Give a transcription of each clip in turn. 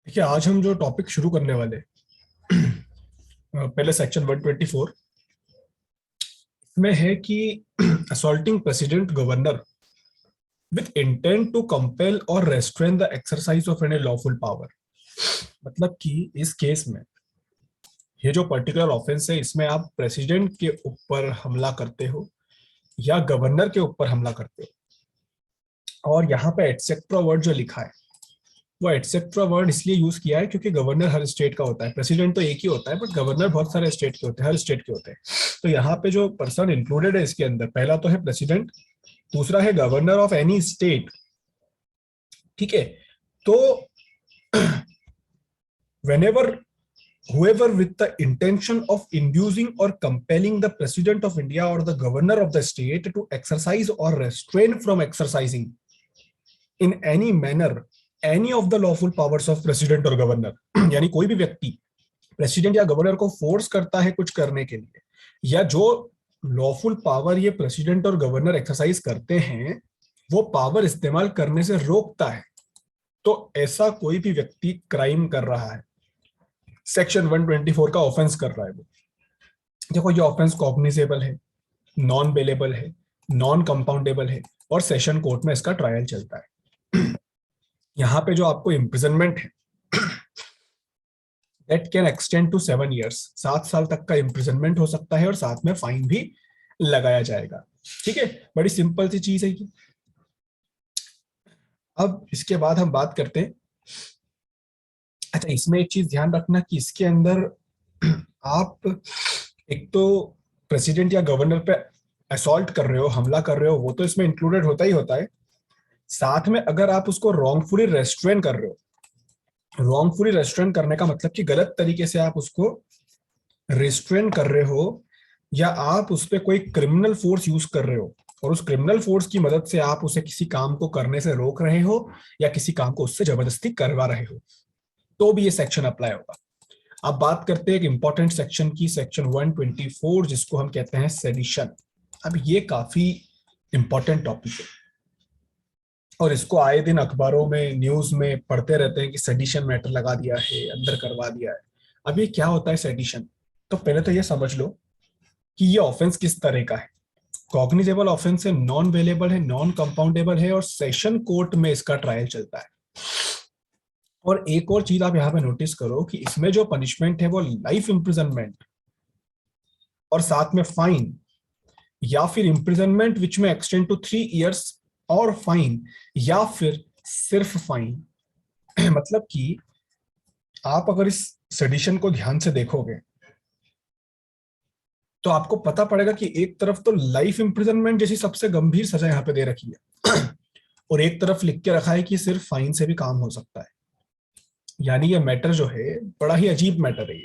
देखिए, आज हम जो टॉपिक शुरू करने वाले पहले सेक्शन 124 में है कि assaulting president governor with intent to compel or restrain the exercise of any lawful power. मतलब कि इस केस में ये जो पर्टिकुलर ऑफेंस है, इसमें आप प्रेसिडेंट के ऊपर हमला करते हो या गवर्नर के ऊपर हमला करते हो। और यहाँ पे एटसेट्रा वर्ड जो लिखा है, वो एटसेट्रा वर्ड इसलिए यूज किया है क्योंकि गवर्नर हर स्टेट का होता है। प्रेसिडेंट तो एक ही होता है, बट गवर्नर बहुत सारे स्टेट के होते हैं, हर स्टेट के होते हैं। तो यहाँ पे जो पर्सन इंक्लूडेड है इसके अंदर, पहला तो है प्रेसिडेंट, दूसरा है गवर्नर ऑफ एनी स्टेट। ठीक है। तो whenever whoever with the intention of inducing or compelling the president of India or the governor of the state to exercise or restrain from exercising in any manner any of the lawful powers of president or governor यानी कोई भी व्यक्ति president या governor को force करता है कुछ करने के लिए, या जो लॉफुल पावर ये प्रेसिडेंट और गवर्नर एक्सरसाइज करते हैं वो पावर इस्तेमाल करने से रोकता है, तो ऐसा कोई भी व्यक्ति क्राइम कर रहा है, सेक्शन 124 का ऑफेंस कर रहा है वो। देखो, ये ऑफेंस कॉग्निजेबल है, नॉन बेलेबल है, नॉन कंपाउंडेबल है और सेशन कोर्ट में इसका ट्रायल चलता है। यहाँ पे जो आपको इम्प्रिजनमेंट है that can extend to 7 years, 7 साल तक का इम्प्रिजनमेंट हो सकता है और साथ में फाइन भी लगाया जाएगा। ठीक है, बड़ी सिंपल सी चीज है ये। अब इसके बाद हम बात करते हैं। अच्छा, इसमें एक चीज ध्यान रखना कि इसके अंदर आप एक तो प्रेसिडेंट या गवर्नर पे असॉल्ट कर रहे हो, हमला कर रहे हो, वो तो इसमें इंक्लूडेड होता ही होता है। साथ में अगर आप उसको रॉन्गफुली रेस्ट्रेन कर रहे हो, रॉन्गफुली रेस्ट्रेन करने का मतलब कि गलत तरीके से आप उसको रेस्ट्रेन कर रहे हो, या आप उस पर कोई क्रिमिनल फोर्स यूज कर रहे हो और उस क्रिमिनल फोर्स की मदद से आप उसे किसी काम को करने से रोक रहे हो या किसी काम को उससे जबरदस्ती करवा रहे हो, तो भी ये सेक्शन अप्लाई होगा। अब बात करते हैं एक इंपॉर्टेंट सेक्शन की, सेक्शन 124, जिसको हम कहते हैं सेडिशन। अब ये काफी इंपॉर्टेंट टॉपिक है और इसको आए दिन अखबारों में, न्यूज में पढ़ते रहते हैं कि सेडिशन मैटर लगा दिया है, अंदर करवा दिया है। अब ये क्या होता है सेडिशन? तो पहले तो ये समझ लो कि ये ऑफेंस किस तरह का है। कॉग्निजेबल ऑफेंस है, नॉन वेलेबल है, नॉन कंपाउंडेबल है और सेशन कोर्ट में इसका ट्रायल चलता है। और एक और चीज आप यहाँ पे नोटिस करो कि इसमें जो पनिशमेंट है वो लाइफ इम्प्रिजनमेंट और साथ में फाइन, या फिर imprisonment which may extend to 3 years और फाइन, या फिर सिर्फ फाइन। मतलब कि आप अगर इस सेडिशन को ध्यान से देखोगे तो आपको पता पड़ेगा कि एक तरफ तो लाइफ इम्प्रिजनमेंट जैसी सबसे गंभीर सजा यहाँ पे दे रखी है और एक तरफ लिख के रखा है कि सिर्फ फाइन से भी काम हो सकता है। यानी ये मैटर जो है बड़ा ही अजीब मैटर है,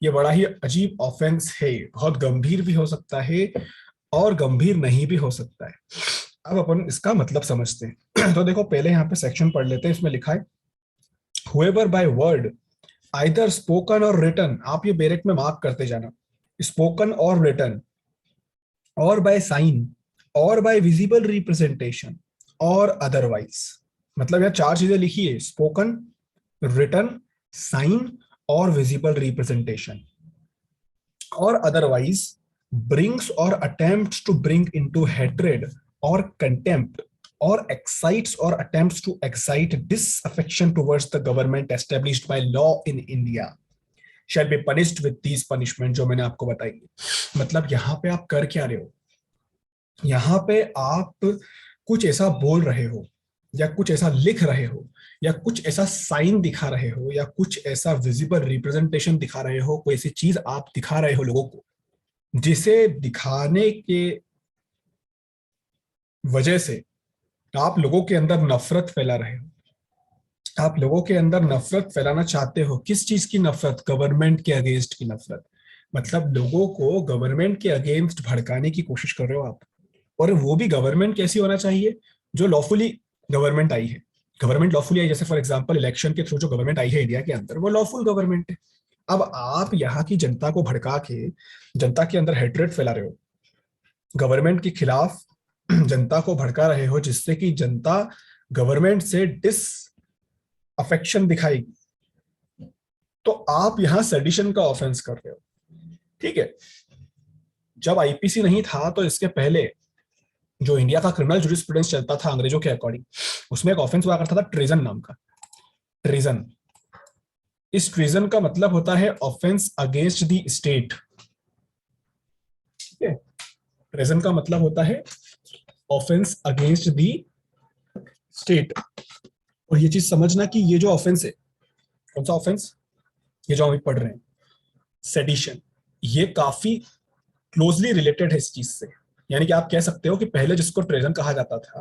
ये बड़ा ही अजीब ऑफेंस है, बहुत गंभीर भी हो सकता है और गंभीर नहीं भी हो सकता है। अब अपन इसका मतलब समझते हैं। तो देखो, पहले यहाँ पे सेक्शन पढ़ लेते हैं। इसमें लिखा है whoever by word either spoken or written, आप ये बैरेक में मार्क करते जाना, स्पोकन और रिटन और बाय साइन और बाय विजिबल रिप्रेजेंटेशन और अदरवाइज। मतलब यहाँ चार चीजें लिखी है, स्पोकन, रिटन, साइन और विजिबल रिप्रेजेंटेशन और अदरवाइज ब्रिंग्स और attempts to bring into hatred और contempt or excites or attempts to excite disaffection towards the government established by law in India shall be punished with these punishment, जो मैंने आपको बताई। मतलब यहाँ पे आप कर क्या रहे हो, यहाँ पे आप कुछ ऐसा बोल रहे हो या कुछ ऐसा लिख रहे हो या कुछ ऐसा साइन दिखा रहे हो या कुछ ऐसा विजिबल रिप्रेजेंटेशन दिखा रहे हो, कोई ऐसी चीज आप दिखा रहे हो लोगों को जिसे दिखाने के वजह से आप लोगों के अंदर नफरत फैला रहे हो। आप लोगों के अंदर नफरत फैलाना चाहते हो। किस चीज की नफरत? गवर्नमेंट के अगेंस्ट की नफरत। मतलब लोगों को गवर्नमेंट के अगेंस्ट भड़काने की कोशिश कर रहे हो आप। और वो भी गवर्नमेंट कैसी होना चाहिए? जो लॉफुली गवर्नमेंट आई है। गवर्नमेंट लॉफुली आई, जैसे फॉर एग्जांपल इलेक्शन के थ्रू जो गवर्नमेंट आई है इंडिया के अंदर, वो लॉफुल गवर्नमेंट है। अब आप यहाँ की जनता को भड़का के जनता के अंदर हेट्रेड फैला रहे हो, गवर्नमेंट के खिलाफ जनता को भड़का रहे हो, जिससे कि जनता गवर्नमेंट से डिस अफेक्शन दिखाएगी, तो आप यहां सेडिशन का ऑफेंस कर रहे हो। ठीक है, जब आईपीसी नहीं था तो इसके पहले जो इंडिया का क्रिमिनल जुरिस्प्रूडेंस चलता था अंग्रेजों के अकॉर्डिंग, उसमें एक ऑफेंस हुआ करता था ट्रेजन नाम का। ट्रेजन, इस ट्रेजन का मतलब होता है ऑफेंस अगेंस्ट द स्टेट। ठीक है, ट्रेजन का मतलब होता है ऑफेंस अगेंस्ट द स्टेट। और ये चीज समझना कि ये जो ऑफेंस है, कौन सा ऑफेंस, ये जो हम पढ़ रहे हैं सेडिशन, ये काफी क्लोजली रिलेटेड है इस चीज से। यानी कि आप कह सकते हो कि पहले जिसको ट्रेजन कहा जाता था,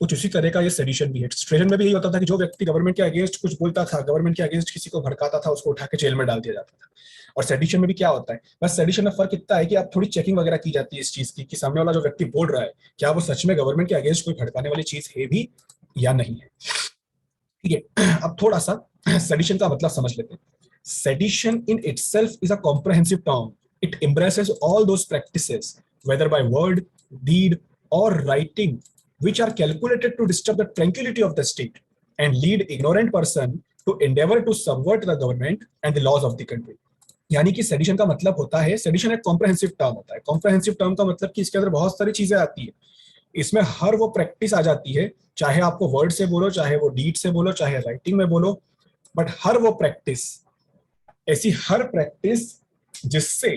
कुछ उसी तरह का ये सेडिशन भी है। ट्रेजन में भी यही होता था कि जो व्यक्ति गवर्नमेंट के अगेंस्ट कुछ बोलता था, गवर्नमेंट के अगेंस्ट किसी को भड़काता था, उसको उठा के जेल में डाल दिया जाता था। और सेडिशन में भी क्या होता है, बस सेडिशन में फर्क इतना है कि आप थोड़ी चेकिंग वगैरह की जाती है इस चीज की कि सामने वाला जो व्यक्ति बोल रहा है क्या वो सच में गवर्नमेंट के अगेंस्ट कोई भड़काने वाली चीज है भी या नहीं है। ठीक है, अब थोड़ा सा सेडिशन का मतलब समझ लेते हैं। Sedition in itself is a comprehensive term. It embraces all those practices, whether by word, deed, or writing, which are calculated to disturb the tranquility of the state and lead ignorant person to endeavor to subvert the government and the laws of the country. यानी कि sedition का मतलब होता है, sedition एक comprehensive term होता है। Comprehensive term का मतलब कि इसके अंदर बहुत सारी चीजें आती है। इसमें हर वो प्रैक्टिस आ जाती है, चाहे आपको वर्ड से बोलो, चाहे वो डीड से बोलो, चाहे राइटिंग में बोलो, बट हर वो प्रैक्टिस, ऐसी हर प्रैक्टिस जिससे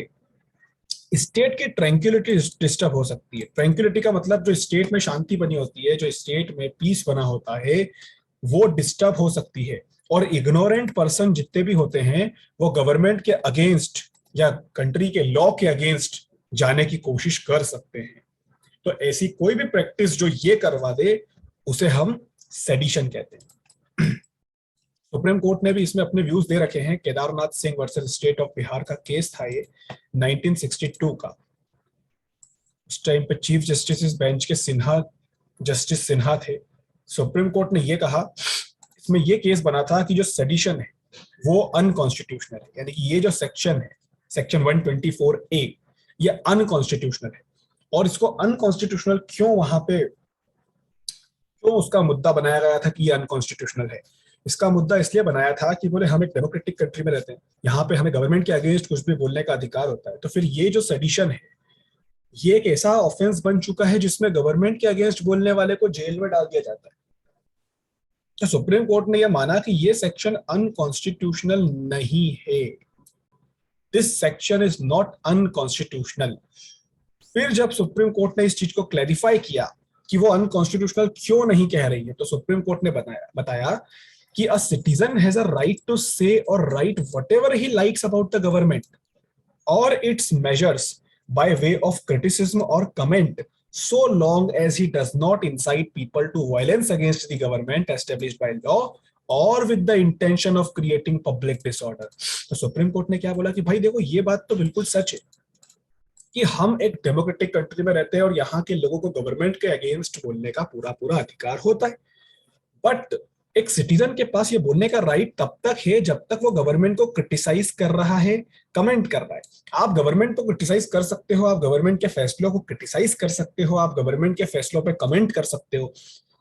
स्टेट की ट्रैंक्विलिटी डिस्टर्ब हो सकती है। ट्रैंक्विलिटी का मतलब जो स्टेट में शांति बनी होती है, जो स्टेट में पीस बना होता है, वो डिस्टर्ब हो सकती है। और इग्नोरेंट पर्सन जितने भी होते हैं वो गवर्नमेंट के अगेंस्ट या कंट्री के लॉ के अगेंस्ट जाने की कोशिश कर सकते हैं। तो ऐसी कोई भी प्रैक्टिस जो ये करवा दे उसे हम सेडिशन कहते हैं। सुप्रीम कोर्ट ने भी इसमें अपने व्यूज दे रखे हैं। Kedarnath Singh versus state of Bihar का केस था ये 1962 का। उस टाइम पे चीफ जस्टिस बेंच के सिन्हा, जस्टिस सिन्हा थे। सुप्रीम कोर्ट ने ये कहा, इसमें ये केस बना था कि जो सेडिशन है वो अनकॉन्स्टिट्यूशनल है। यानी कि ये जो सेक्शन है, सेक्शन 124A, ये अनकॉन्स्टिट्यूशनल है। और इसको अनकॉन्स्टिट्यूशनल क्यों वहां पे, क्यों उसका मुद्दा बनाया गया था कि ये अनकॉन्स्टिट्यूशनल है? इसका मुद्दा इसलिए बनाया था कि बोले हम एक डेमोक्रेटिक कंट्री में रहते हैं, यहाँ पे हमें गवर्नमेंट के अगेंस्ट कुछ भी बोलने का अधिकार होता है। तो फिर ये जो सेडिशन है, ये एक ऐसा ऑफेंस बन चुका है जिसमें गवर्नमेंट के अगेंस्ट बोलने वाले को जेल में डाल दिया जाता है। तो सुप्रीम कोर्ट ने यह माना कि ये सेक्शन अनकॉन्स्टिट्यूशनल नहीं है। This section is not unconstitutional. फिर जब सुप्रीम कोर्ट ने इस चीज को क्लैरिफाई किया कि वो अनकॉन्स्टिट्यूशनल क्यों नहीं कह रही है, तो सुप्रीम कोर्ट ने बताया कि a citizen has a right to say or write whatever he likes about the government or its measures by way of criticism or comment, so long as he does not incite people to violence against the government established by law or with the intention of creating public disorder। तो supreme court ने क्या बोला कि भाई देखो, ये बात तो बिल्कुल सच है कि हम एक डेमोक्रेटिक कंट्री में रहते हैं और यहाँ के लोगों को गवर्नमेंट के अगेंस्ट बोलने का पूरा पूरा अधिकार होता है। बट एक सिटीजन के पास ये बोलने का राइट तब तक है जब तक वो गवर्नमेंट को क्रिटिसाइज कर रहा है, कमेंट कर रहा है। आप गवर्नमेंट को क्रिटिसाइज कर सकते हो, आप गवर्नमेंट के फैसलों को क्रिटिसाइज कर सकते हो, आप गवर्नमेंट के फैसलों पे कमेंट कर सकते हो,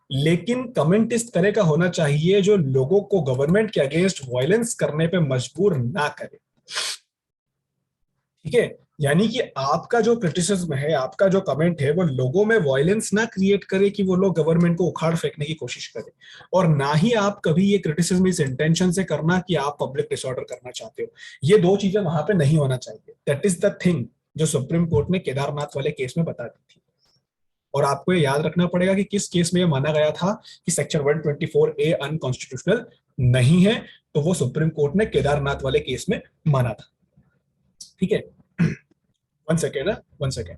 लेकिन कमेंट इस तरह का होना चाहिए जो लोगों को गवर्नमेंट के अगेंस्ट वायलेंस करने पे मजबूर ना करे। ठीक है, यानी कि आपका जो क्रिटिसिज्म है, आपका जो कमेंट है, वो लोगों में वायलेंस ना क्रिएट करे कि वो लोग गवर्नमेंट को उखाड़ फेंकने की कोशिश करें। और ना ही आप कभी ये क्रिटिसिज्म इस इंटेंशन से करना कि आप पब्लिक डिसऑर्डर करना चाहते हो। ये दो चीजें वहां पे नहीं होना चाहिए। दैट इज द थिंग जो सुप्रीम कोर्ट ने केदारनाथ वाले केस में बता दी थी। और आपको ये याद रखना पड़ेगा कि किस केस में ये माना गया था कि सेक्शन 124A अनकॉन्स्टिट्यूशनल नहीं है। तो वो सुप्रीम कोर्ट ने केदारनाथ वाले केस में माना था। ठीक है, वन सेकेंड ना, वन सेकेंड।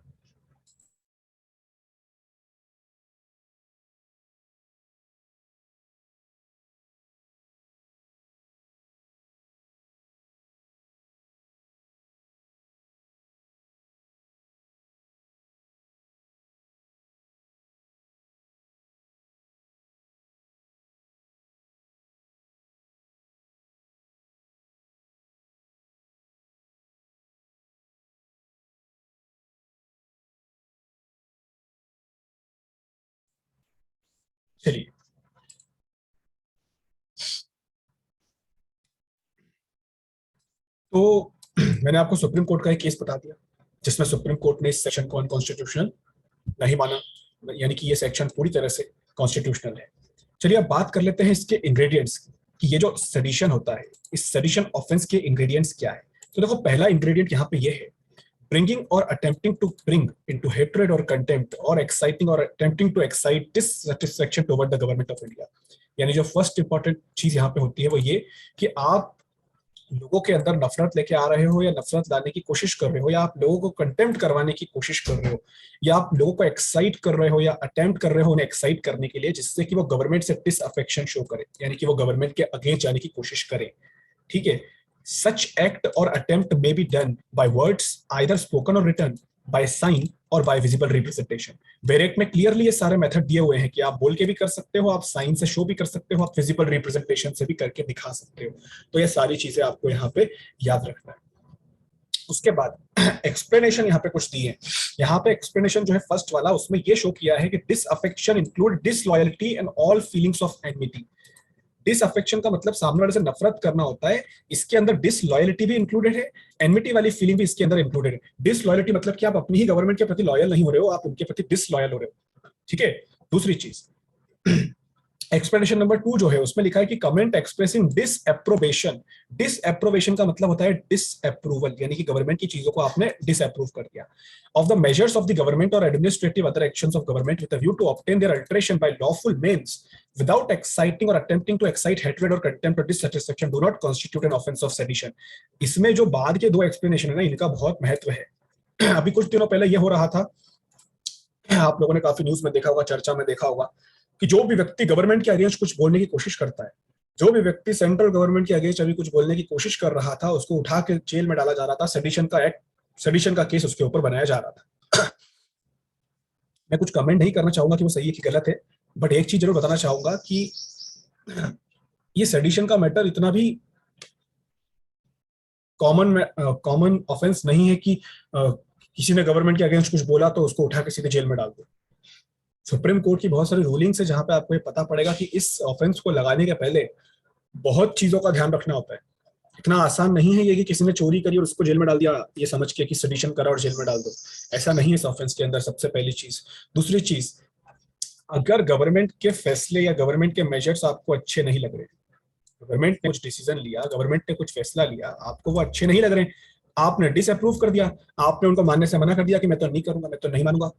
चलिए, तो मैंने आपको सुप्रीम कोर्ट का एक केस बता दिया जिसमें सुप्रीम कोर्ट ने इस सेक्शन को अनकॉन्स्टिट्यूशनल नहीं माना, यानी कि ये सेक्शन पूरी तरह से कॉन्स्टिट्यूशनल है। चलिए अब बात कर लेते हैं इसके इंग्रेडिएंट्स की, कि ये जो सेडिशन होता है, इस सेडिशन ऑफेंस के इंग्रेडिएंट्स क्या है। तो देखो, पहला इंग्रेडिएंट यहाँ पे ये है, bringing or attempting to bring into hatred or contempt or exciting or attempting to excite dissatisfaction toward the government of India। यानी जो फर्स्ट इंपॉर्टेंट चीज यहाँ पे होती है वो ये कि आप लोगों के अंदर नफरत लेके आ रहे हो, या नफरत लाने की कोशिश कर रहे हो, या आप लोगों को कंटेम्प्ट करवाने की कोशिश कर रहे हो, या आप लोगों को एक्साइट कर रहे हो, या अटेम्प्ट कर रहे हो उन्हें एक्साइट करने के लिए, जिससे कि वो गवर्नमेंट से डिसअफेक्शन शो करे, यानी कि वो गवर्नमेंट के अगेंस्ट जाने की कोशिश करें। ठीक है, such act or attempt may be done by words either spoken or written, by sign or by visible representation। वेरेट में क्लियरली ये सारे मेथड दिए हुए हैं कि आप बोल के भी कर सकते हो, आप साइन से शो भी कर सकते हो, आप फिजिकल रिप्रेजेंटेशन से भी करके दिखा सकते हो। तो ये सारी चीजें आपको यहाँ पे याद रखना है। उसके बाद एक्सप्लेनेशन यहाँ पे कुछ दी है। यहाँ पे एक्सप्लेनेशन जो है फर्स्ट वाला, उसमें ये शो किया है कि disaffection include disloyalty and all feelings of enmity. Disaffection का मतलब सामने वाले से नफरत करना होता है, इसके अंदर डिसलॉयलिटी भी इंक्लूडेड है, एनमिटी वाली फीलिंग भी इसके अंदर इंक्लूडेड है। डिसलॉयलिटी मतलब कि आप अपनी ही गवर्नमेंट के प्रति लॉयल नहीं हो रहे हो, आप उनके प्रति डिसलॉयल हो रहे हो। ठीक है, दूसरी चीज एक्सप्लेनेशन नंबर 2 जो है उसमें लिखा है कि कमेंट एक्सप्रेसिंग डिसएप्रोबेशन। डिसएप्रोबेशन का मतलब होता है डिसअप्रूवल, यानी कि गवर्नमेंट की चीजों को आपने डिसअप्रूव कर दिया। Of the measures of the government or administrative other actions of government with a view to obtain their alteration by lawful means without exciting or attempting to excite hatred or contempt or dissatisfaction do not constitute an offense of sedition। इसमें जो बाद के दो explanation है ना, इनका बहुत महत्व है। अभी कुछ दिनों पहले ये हो रहा था, आप लोगों ने काफी न्यूज में देखा होगा, चर्चा में देखा होगा, कि जो भी व्यक्ति गवर्नमेंट के अगेंस्ट कुछ बोलने की कोशिश करता है, जो भी व्यक्ति सेंट्रल गवर्नमेंट के अगेंस्ट अभी कुछ बोलने की कोशिश कर रहा था, उसको उठा के जेल में डाला जा रहा था, सेडिशन का एक्ट, सेडिशन का केस उसके ऊपर बनाया जा रहा था। मैं कुछ कमेंट नहीं करना चाहूंगा कि वो सही है कि गलत है, बट एक चीज जरूर बताना चाहूंगा कि ये सेडिशन का मैटर इतना भी कॉमन ऑफेंस नहीं है कि किसी ने गवर्नमेंट के अगेंस्ट कुछ बोला तो उसको उठा के सीधे जेल में डाल दो। सुप्रीम कोर्ट की बहुत सारी रूलिंग्स है जहां पे आपको ये पता पड़ेगा कि इस ऑफेंस को लगाने के पहले बहुत चीजों का ध्यान रखना होता है। इतना आसान नहीं है ये कि किसी ने चोरी करी और उसको जेल में डाल दिया ये समझ के कि सेडिशन करा और जेल में डाल दो, ऐसा नहीं है इस ऑफेंस के अंदर, सबसे पहली चीज। दूसरी चीज, अगर गवर्नमेंट के फैसले या गवर्नमेंट के मेजर्स आपको अच्छे नहीं लग रहे, गवर्नमेंट ने कुछ डिसीजन लिया, गवर्नमेंट ने कुछ फैसला लिया, आपको वो अच्छे नहीं लग रहे, आपने डिसअप्रूव कर दिया, आपने उनको मानने से मना कर दिया कि मैं तो नहीं करूंगा, मैं तो नहीं मानूंगा,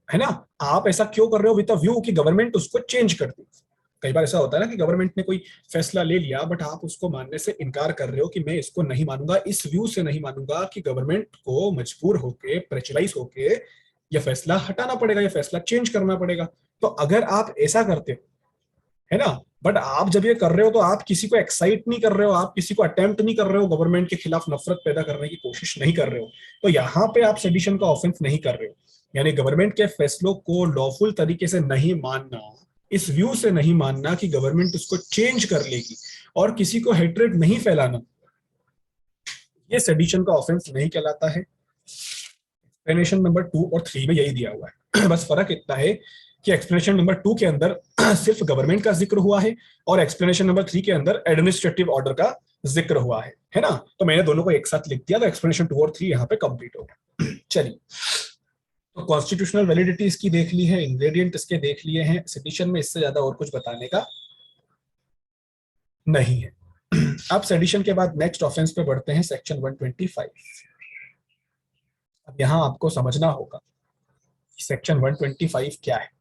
है ना। आप ऐसा क्यों कर रहे हो? विद अ व्यू कि गवर्नमेंट उसको चेंज कर दी। कई बार ऐसा होता है ना कि गवर्नमेंट ने कोई फैसला ले लिया बट आप उसको मानने से इनकार कर रहे हो कि मैं इसको नहीं मानूंगा, इस व्यू से नहीं मानूंगा कि गवर्नमेंट को मजबूर होके, प्रेशराइज होके ये फैसला हटाना पड़ेगा, ये फैसला चेंज करना पड़ेगा। तो अगर आप ऐसा करते हो, है ना, बट आप जब ये कर रहे हो तो आप किसी को एक्साइट नहीं कर रहे हो, आप किसी को अटेम्प्ट नहीं कर रहे हो, गवर्नमेंट के खिलाफ नफरत पैदा करने की कोशिश नहीं कर रहे हो, तो यहाँ पे आप सेडिशन का ऑफेंस नहीं कर रहे हो। यानी गवर्नमेंट के फैसलों को लॉफुल तरीके से नहीं मानना, इस व्यू से नहीं मानना कि गवर्नमेंट उसको चेंज कर लेगी, और किसी को हेट्रेड नहीं फैलाना, ये सेडिशन का ऑफेंस नहीं कहलाता है। एक्सप्लेनेशन नंबर 2 और 3 में यही दिया हुआ है। बस फर्क इतना है कि एक्सप्लेनेशन नंबर 2 के अंदर सिर्फ गवर्नमेंट का जिक्र हुआ है और एक्सप्लेनेशन नंबर 3 के अंदर एडमिनिस्ट्रेटिव ऑर्डर का जिक्र हुआ है ना। तो मैंने दोनों को एक साथ लिख दिया, तो एक्सप्लेनेशन 2 और 3 यहाँ पे कंप्लीट हो गया। चलिए, तो कॉन्स्टिट्यूशनल वैलिडिटी इसकी देख ली है, इंग्रेडिएंट इसके देख लिए हैं, सेडिशन में इससे ज्यादा और कुछ बताने का नहीं है। अब सेडिशन के बाद नेक्स्ट ऑफेंस पे बढ़ते हैं, सेक्शन 125। अब यहां आपको समझना होगा सेक्शन 125 क्या है।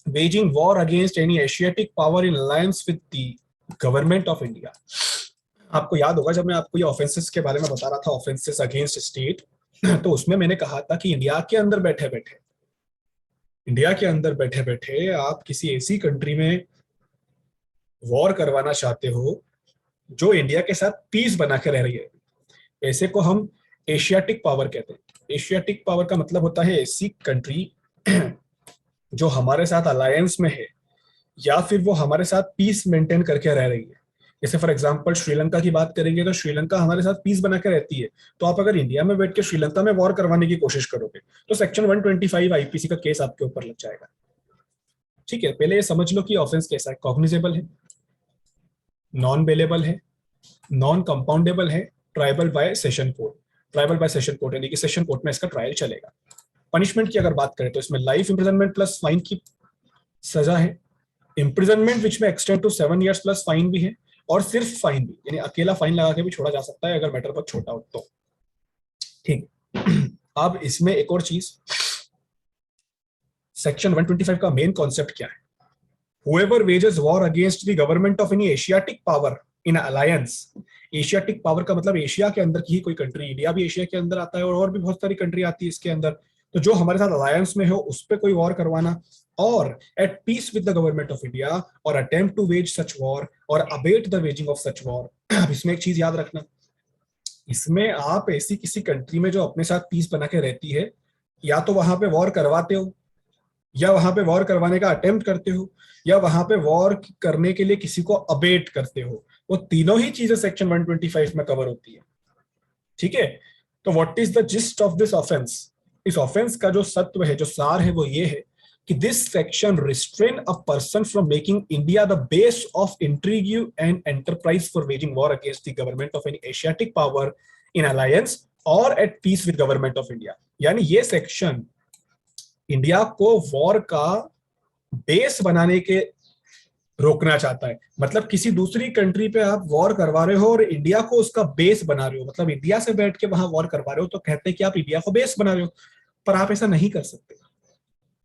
waging war against any Asiatic power in alliance with the government of India। आपको याद होगा जब मैं आपको ये ऑफेंसेस के बारे में बता रहा था, ऑफेंसेस अगेंस्ट स्टेट, तो उसमें मैंने कहा था कि इंडिया के अंदर बैठे बैठे, इंडिया के अंदर बैठे बैठे आप किसी ऐसी कंट्री में वॉर करवाना चाहते हो जो इंडिया के साथ पीस बना के रह रही है, ऐसे को हम एशियाटिक पावर कहते हैं। एशियाटिक पावर का मतलब होता है ऐसी कंट्री जो हमारे साथ अलायंस में है या फिर वो हमारे साथ पीस मेंटेन करके रह रही है। जैसे फॉर एग्जांपल श्रीलंका की बात करेंगे तो श्रीलंका हमारे साथ पीस बना के रहती है, तो आप अगर इंडिया में बैठ के श्रीलंका में वॉर करवाने की कोशिश करोगे तो सेक्शन 125 आईपीसी का केस आपके ऊपर लग जाएगा। ठीक है, पहले ये समझ लो कि ऑफेंस कैसा है, कॉग्निजेबल है, नॉन बेलेबल है, नॉन कंपाउंडेबल है, tribal bye session court. Tribal bye session court यानी कि सेशन कोर्ट में इसका ट्रायल चलेगा। पनिशमेंट की अगर बात करें तो इसमें लाइफ इंप्रिजनमेंट प्लस फाइन की सजा है, imprisonment which may extend to 7 years plus fine भी है, और सिर्फ फाइन भी, यानी अकेला फाइन लगा के भी छोड़ा जा सकता है अगर मैटर बहुत छोटा हो तो। ठीक। अब इसमें एक और चीज, सेक्शन 125 का मेन कॉन्सेप्ट क्या है? Whoever wages war against the government of any Asiatic power in alliance, Asiatic power का मतलब एशिया के अंदर की ही कोई कंट्री, इंडिया भी एशिया के अंदर आता है और भी बहुत सारी कंट्री आती है इसके अंदर, तो जो हमारे साथ अलायंस में हो उस पर कोई वॉर करवाना, or at peace with the government of India or attempt to wage such war or abet the waging of such war. अब इसमें एक चीज याद रखना, इसमें आप ऐसी किसी कंट्री में जो अपने साथ पीस बना के रहती है, या तो वहां पे वॉर करवाते हो, या वहां पे वॉर करवाने का अटेम्प्ट करते हो, या वहां पे वॉर करने के लिए किसी को अबेट करते हो, वो तीनों ही चीजें सेक्शन 125 में कवर होती है। ठीक है, तो what is the gist of this offence? इस ऑफेंस का जो सत्व है, जो सार है, वो ये है कि this section restrain a person from making India the base of intrigue and enterprise for waging war against the government of any Asiatic power in alliance or at peace with government of India. यानी ये section India को war का base बनाने के रोकना चाहता है। मतलब किसी दूसरी कंट्री पे आप वॉर करवा रहे हो और इंडिया को उसका बेस बना रहे हो, मतलब इंडिया से बैठ के वहां वॉर करवा रहे हो, तो कहते हैं कि आप इंडिया को बेस बना रहे हो, पर आप ऐसा नहीं कर सकते।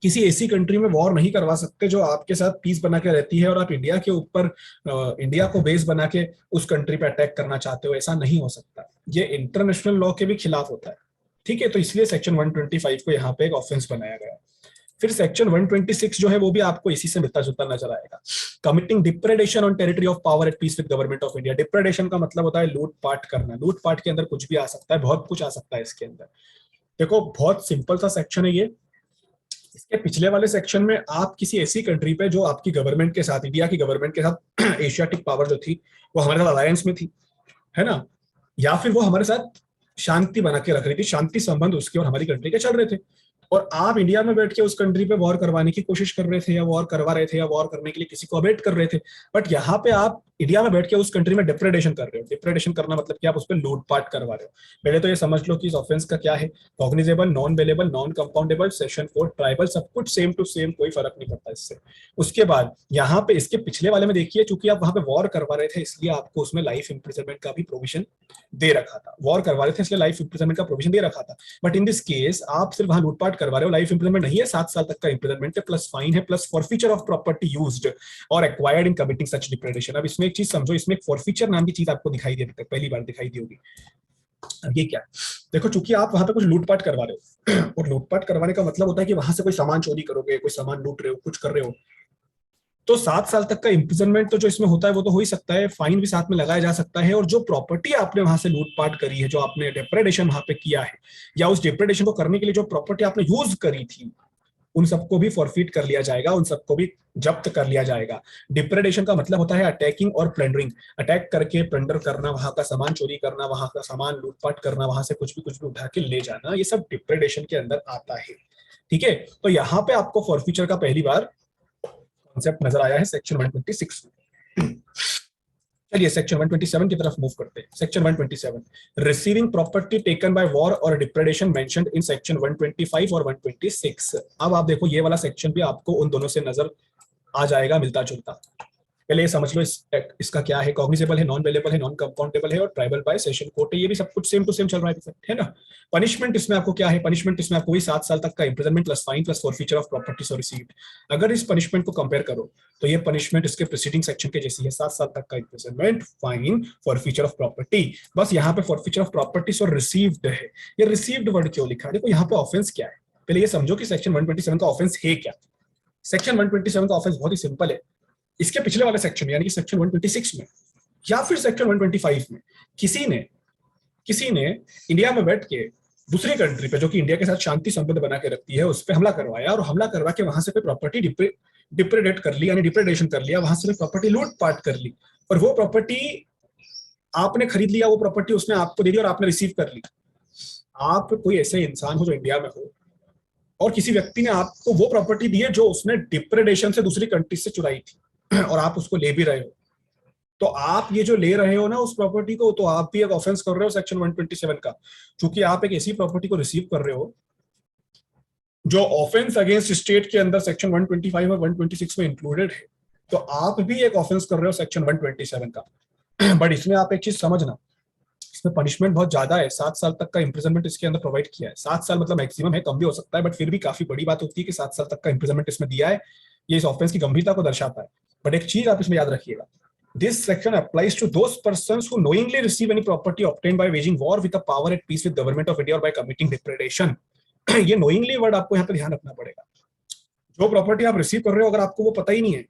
किसी ऐसी कंट्री में वॉर नहीं करवा सकते जो आपके साथ पीस बना के रहती है और आप इंडिया के ऊपर इंडिया को बेस बना के उस कंट्री पे अटैक करना चाहते हो, ऐसा नहीं हो सकता। ये इंटरनेशनल लॉ के भी खिलाफ होता है। ठीक है, तो इसलिए सेक्शन 125 को यहाँ पे एक ऑफेंस बनाया गया। फिर सेक्शन 126 जो है वो भी आपको इसी से मिलता जुलता नजर आएगा। Committing depredation on territory of power at peace with government of India. Depredation का मतलब होता है लूटपाट करना। लूटपाट के अंदर कुछ भी आ सकता है, बहुत कुछ आ सकता है इसके अंदर। देखो, बहुत सिंपल सा सेक्शन है ये। इसके पिछले वाले सेक्शन में आप किसी ऐसी कंट्री पे जो आपकी गवर्नमेंट के साथ, इंडिया की गवर्नमेंट के साथ एशियाटिक पावर जो थी वो हमारे साथ अलायंस में थी, है ना, या फिर वो हमारे साथ शांति बना के रख रही थी, शांति संबंध उसके और हमारी कंट्री के चल रहे थे, और आप इंडिया में बैठ के उस कंट्री पे वॉर करवाने की कोशिश कर रहे थे, या वॉर करवा रहे थे, या वॉर करने के लिए किसी को अबेट कर रहे थे। बट यहाँ पे आप इंडिया में बैठ के उस कंट्री में डिप्रेडेशन कर रहे हो। डिप्रेडेशन करना मतलब कि आप उस पर लूटपाट करवा रहे हो। पहले तो ये समझ लो कि इस ऑफेंस का क्या है। Cognizable, non वेलेबल, non compoundable, session court, tribal, सब कुछ सेम टू सेम, कोई फर्क नहीं पड़ता इससे। उसके बाद यहाँ पे इसके पिछले वाले में देखिए, चूंकि आप वहां पे वॉर करवा रहे थे इसलिए आपको उसमें लाइफ इंप्रिजनमेंट का भी प्रोविजन दे रखा था। वॉर करवा रहे थे इसलिए लाइफ इंप्रिजनमेंट का प्रोविजन दे रखा था। बट इन दिस केस आप सिर्फ वहां लूटपाट करवा रहे हो, लाइफ इंप्रिजनमेंट नहीं है, 7 साल तक का इंप्रिजनमेंट है, प्लस फाइन है, plus forfeiture of property used और एक्वायर्ड इन कमिटिंग सच डिप्रेडेशन। अब इसमें एक चीज समझो, इसमें एक फॉरफीचर नाम की चीज आपको दिखाई दे, पहली बार दिखाई दी होगी। अब ये क्या? देखो, चूंकि आप वहां पे कुछ लूटपाट करवा रहे हो और लूटपाट करवाने का मतलब होता है कि वहां से कोई सामान चोरी करोगे, कोई सामान लूट रहे हो, कुछ कर रहे हो, तो 7 साल तक का इंप्रिजनमेंट तो जो इसमें होता है वो तो हो ही सकता है, फाइन भी साथ में लगाया जा सकता है, और जो प्रॉपर्टी आपने वहां से लूटपाट करी है, जो आपने डिप्रेडेशन वहां पे किया है, या उस डिप्रेडेशन को करने के लिए जो प्रॉपर्टी आपने यूज करी थी, उन सबको भी फॉरफिट कर लिया जाएगा, उन सबको भी जब्त कर लिया जाएगा। डिप्रेडेशन का मतलब होता है अटैकिंग और प्लंडरिंग। अटैक करके प्लंडर करना, वहां का सामान चोरी करना, वहां का सामान लूटपाट करना, वहां से कुछ भी उठा के ले जाना, ये सब डिप्रेडेशन के अंदर आता है। ठीक है, तो यहाँ पे आपको फॉरफीचर का पहली बार कॉन्सेप्ट नजर आया है सेक्शन 126 में। चलिए सेक्शन 127 की तरफ मूव करते हैं। Section 127, receiving property taken by war और डिप्रेडेशन मेंशन्ड इन सेक्शन 125 और 126। अब आप देखो, ये वाला सेक्शन भी आपको उन दोनों से नजर आ जाएगा, मिलता जुलता। पहले ये समझ लो इसका क्या है। कॉग्निजेबल है, नॉन वेलेबल है, नॉन कंपाउंडेबल है, और ट्राइबल बाय सेशन कोर्ट है। ये भी सब कुछ सेम टू सेम चल रहा है ना। पनिशमेंट इसमें आपको क्या है? पनिशमेंट इसमें आपको वही 7 साल तक का imprisonment plus fine plus forfeiture of property so received. अगर इस पनिशमेंट को कंपेयर करो तो ये पनिशमेंट इसके प्रीसीडिंग सेक्शन के जैसी है, 7 साल तक का imprisonment, fine, forfeiture of property. बस यहाँ पे forfeiture of property so received है। ये रिसीव्ड वर्ड क्यों लिखा है? देखो यहाँ पे ऑफेंस क्या है, पहले ये समझो कि सेक्शन 127 का ऑफेंस है क्या। सेक्शन 127 का ऑफेंस बहुत ही सिंपल है। इसके पिछले वाले सेक्शन में, यानी कि सेक्शन 126 में या फिर सेक्शन 125 में किसी ने इंडिया में बैठ के दूसरी कंट्री पे, जो कि इंडिया के साथ शांति संबंध बना के रखती है, उस पर हमला करवाया, और हमला करवा के वहां से कोई प्रॉपर्टी डिप्रेडेट कर ली, यानी डिप्रेडेशन कर लिया, वहां से प्रॉपर्टी लूटपाट कर ली, और वो प्रॉपर्टी आपने खरीद लिया, वो प्रॉपर्टी उसने आपको दे दी और आपने रिसीव कर ली। आप कोई ऐसे इंसान हो जो इंडिया में हो, और किसी व्यक्ति ने आपको वो प्रॉपर्टी दी है जो उसने डिप्रेडेशन से दूसरी कंट्री से चुराई थी, और आप उसको ले भी रहे हो, तो आप ये जो ले रहे हो ना उस प्रॉपर्टी को, तो आप भी एक ऑफेंस कर रहे हो सेक्शन 127 का, क्योंकि आप एक ऐसी प्रॉपर्टी को रिसीव कर रहे हो जो ऑफेंस अगेंस्ट स्टेट के अंदर सेक्शन 125 और 126 में इंक्लूडेड है। तो आप भी एक ऑफेंस कर रहे हो सेक्शन 127 का। बट इसमें आप एक चीज समझना, इसमें पनिशमेंट बहुत ज्यादा है, 7 साल तक का इंप्रिजनमेंट इसके अंदर प्रोवाइड किया है। 7 साल मतलब मैक्सिमम है, कम भी हो सकता है, बट फिर भी काफी बड़ी बात होती है कि 7 साल तक का इंप्रिजनमेंट इसमें दिया है। ये इस ऑफेंस की गंभीरता को दर्शाता है। बट एक चीज आप इसमें याद रखिएगा, this section applies to those persons who knowingly receive any property obtained by waging war with a power at peace with government of India और बाय कमिटिंग डिप्रेडेशन। ये नोइंगली वर्ड आपको यहाँ पे ध्यान रखना पड़ेगा। जो प्रॉपर्टी आप रिसीव कर रहे हो, अगर आपको वो पता ही नहीं है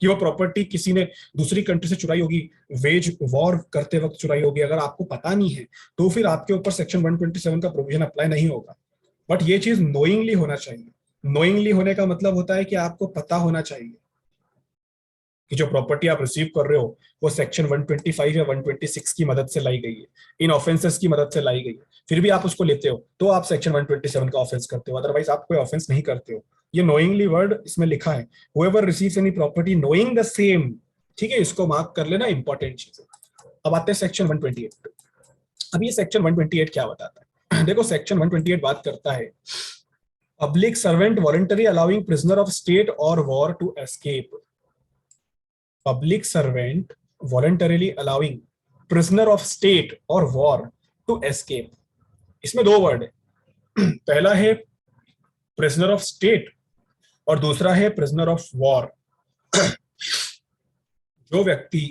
कि वो प्रॉपर्टी किसी ने दूसरी कंट्री से चुराई होगी, वेज वॉर करते वक्त चुराई होगी, अगर आपको पता नहीं है तो फिर आपके ऊपर सेक्शन 127 का प्रोविजन अप्लाई नहीं होगा। बट ये चीज नोइंगली होना चाहिए। नोइंगली होने का मतलब होता है कि आपको पता होना चाहिए कि जो प्रॉपर्टी आप रिसीव कर रहे हो वो सेक्शन 125 या 126 की मदद से लाई गई है, इन ऑफेंसेस की मदद से लाई गई है, फिर भी आप उसको लेते हो तो आप सेक्शन 127 का ऑफेंस करते हो, अदरवाइज आप कोई ऑफेंस नहीं करते हो। ये नोइंगली वर्ड इसमें लिखा है, whoever receives any property knowing the same, ठीक है, इसको मार्क कर लेना, इंपॉर्टेंट चीज है। अब आते हैं सेक्शन 128 पे। अब ये सेक्शन 128 क्या बताता है? देखो सेक्शन 128 बात करता है public servant voluntary allowing prisoner of state और war to escape. Public servant voluntarily allowing prisoner of state or war to escape। इसमें दो वर्ड है, पहला है prisoner of state और दूसरा है prisoner of war। जो व्यक्ति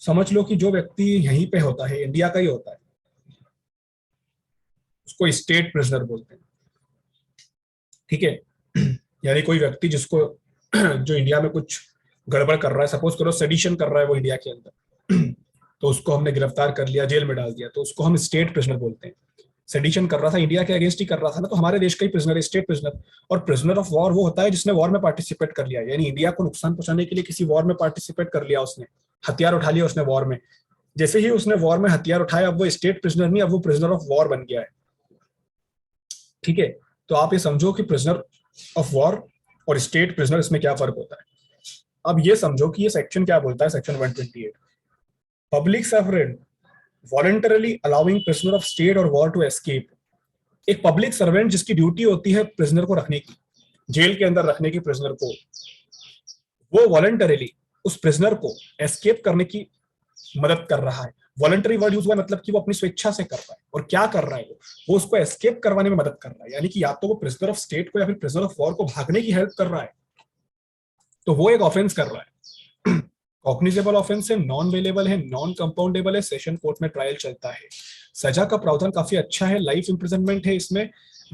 समझ लो कि जो व्यक्ति यहीं पे होता है, इंडिया का ही होता है, उसको स्टेट प्रिजनर बोलते हैं, ठीक है। यानी कोई व्यक्ति जिसको जो इंडिया में कुछ गड़बड़ कर रहा है, सपोज करो सेडिशन कर रहा है वो इंडिया के अंदर, तो उसको हमने गिरफ्तार कर लिया, जेल में डाल दिया, तो उसको हम स्टेट प्रिजनर बोलते हैं। सेडिशन कर रहा था, इंडिया के अगेंस्ट ही कर रहा था ना, तो हमारे देश का ही प्रिजनर है, स्टेट प्रिजनर। और प्रिजनर ऑफ वॉर वो होता है जिसने वॉर में पार्टिसिपेट कर लिया, यानी इंडिया को नुकसान पहुंचाने के लिए किसी वॉर में पार्टिसिपेट कर लिया, उसने हथियार उठा लिया उसने वॉर में। जैसे ही उसने वॉर में हथियार उठाया, अब वो स्टेट प्रिजनर नहीं, अब वो प्रिजनर ऑफ वॉर बन गया है, ठीक है। तो आप ये समझो कि प्रिजनर ऑफ वॉर और स्टेट प्रिजनर, इसमें क्या फर्क होता है। अब ये समझो कि ये सेक्शन क्या बोलता है, section 128, public servant voluntarily allowing prisoner of state और वॉर टू एस्केप। एक पब्लिक सर्वेंट जिसकी ड्यूटी होती है प्रिजनर को रखने की, जेल के अंदर रखने की प्रिजनर को, वो वॉलंटरली उस प्रिजनर को एस्केप करने की मदद कर रहा है। वॉलंटरी वर्ड यूज हुआ, मतलब कि वो अपनी स्वेच्छा से कर रहा है। और क्या कर रहा है वो उसको एस्केप करवाने में मदद कर रहा है, यानी कि या तो वो प्रिजनर ऑफ स्टेट को या फिर प्रिजनर ऑफ वॉर को भागने की हेल्प कर रहा है, तो वो एक ऑफेंस कर रहा है। कॉग्निजेबल ऑफेंस है, नॉन वेलेबल है, नॉन कंपाउंडेबल है, सेशन कोर्ट में ट्रायल चलता है। सजा का प्रावधान काफी अच्छा है, लाइफ इंप्रिजनमेंट है, इसमें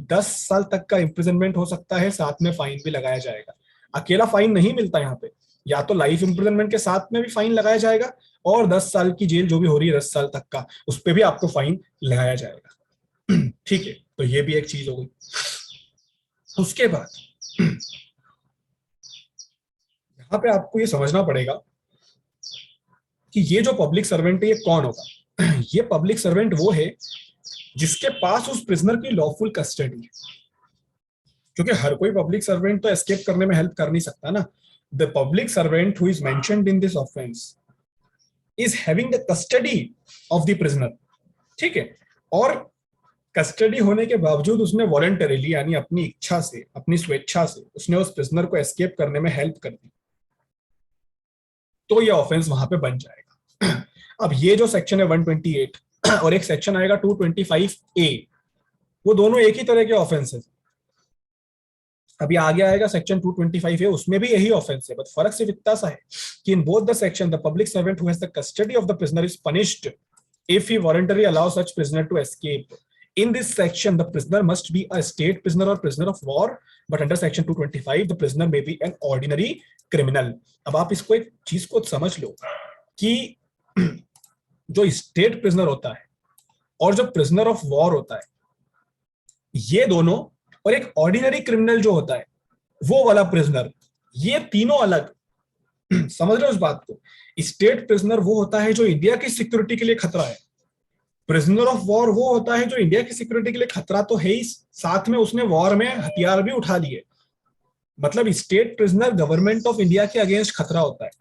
10 साल तक का इंप्रिजनमेंट हो सकता है, साथ में फाइन भी लगाया जाएगा। अकेला फाइन नहीं मिलता यहाँ पे, या तो लाइफ इंप्रिजनमेंट के साथ में भी फाइन लगाया जाएगा, और 10 साल की जेल जो भी हो रही है 10 साल तक का, उस पर भी आपको फाइन लगाया जाएगा, ठीक है। तो ये भी एक चीज हो गई। उसके बाद यहाँ पे आपको ये समझना पड़ेगा कि ये जो पब्लिक सर्वेंट है ये कौन होगा। ये पब्लिक सर्वेंट वो है जिसके पास उस प्रिजनर की लॉफुल कस्टडी है, क्योंकि हर कोई पब्लिक सर्वेंट तो एस्केप करने में हेल्प कर नहीं सकता ना। The public servant who is mentioned in this offence is having the custody of the prisoner, ठीक है। और कस्टडी होने के बावजूद उसने वॉलंटरीली, यानी अपनी इच्छा से, अपनी स्वेच्छा से उसने उस प्रिजनर को एस्केप करने में हेल्प कर दी, तो ये ऑफेंस वहां पे बन जाएगा। अब ये जो सेक्शन है 128 और एक सेक्शन आएगा 225A, वो दोनों एक ही तरह के ऑफेंस है। अभी आगे आएगा सेक्शन 225A, उसमें भी यही ऑफेंस है, बट फर्क सिर्फ इतना सा है कि in both the section the public servant who has the custody of the prisoner is punished if he voluntary allow such prisoner to escape. In this section, the prisoner must be a state prisoner or prisoner of war, but under section 225, the prisoner may be an ordinary criminal। अब आप इसको एक चीज को समझ लो कि जो state prisoner होता है और जो प्रिजनर ऑफ वॉर होता है, ये दोनों, और एक ऑर्डिनरी क्रिमिनल जो होता है वो वाला प्रिजनर, ये तीनों अलग। समझ रहे हो इस बात को। स्टेट प्रिजनर वो होता है जो इंडिया की सिक्योरिटी के लिए खतरा है, प्रिजनर ऑफ वॉर वो होता है जो इंडिया की सिक्योरिटी के लिए खतरा तो है ही, साथ में उसने वॉर में हथियार भी उठा लिए, मतलब state prisoner government of India के अगेंस्ट खतरा होता है,